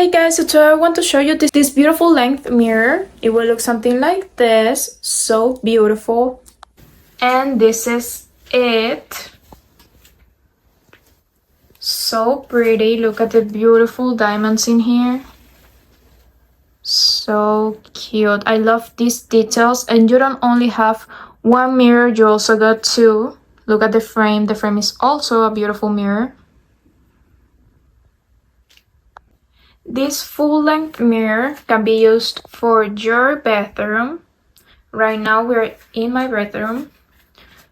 Hey guys, so today I want to show you this beautiful length mirror. It will look something like this, so beautiful. And this is it. So pretty. Look at the beautiful diamonds in here. So cute. I love these details, and you don't only have one mirror, you also got two. Look at the frame. The frame is also a beautiful mirror. This full-length mirror can be used for your bathroom. Right now we're in my bedroom,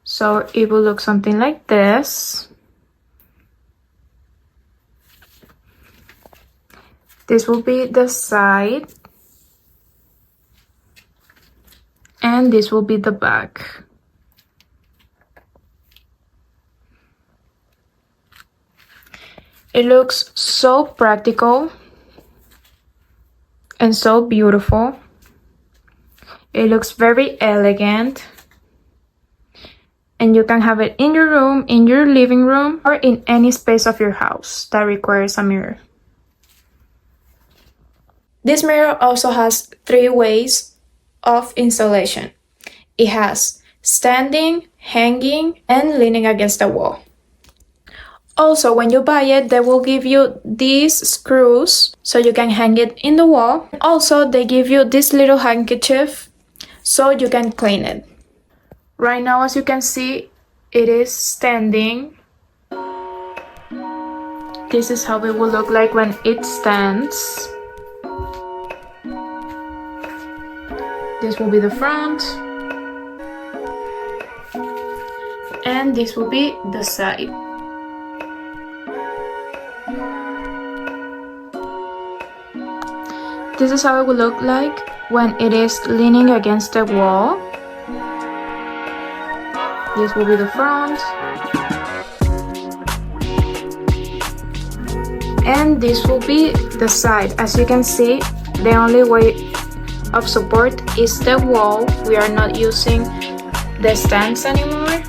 so it will look something like this. This will be the side, and this will be the back. It looks so practical and so beautiful. It looks very elegant, and you can have it in your room, in your living room, or in any space of your house that requires a mirror. This mirror also has 3 ways of installation. It has standing, hanging, and leaning against the wall. Also, when you buy it, they will give you these screws so you can hang it in the wall. Also, they give you this little handkerchief so you can clean it. Right now, as you can see, it is standing. This is how it will look like when it stands. This will be the front. And this will be the side. This is how it will look like when it is leaning against the wall. This will be the front. And this will be the side. As you can see, the only way of support is the wall. We are not using the stands anymore.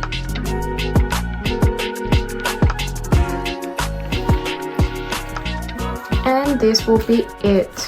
And this will be it.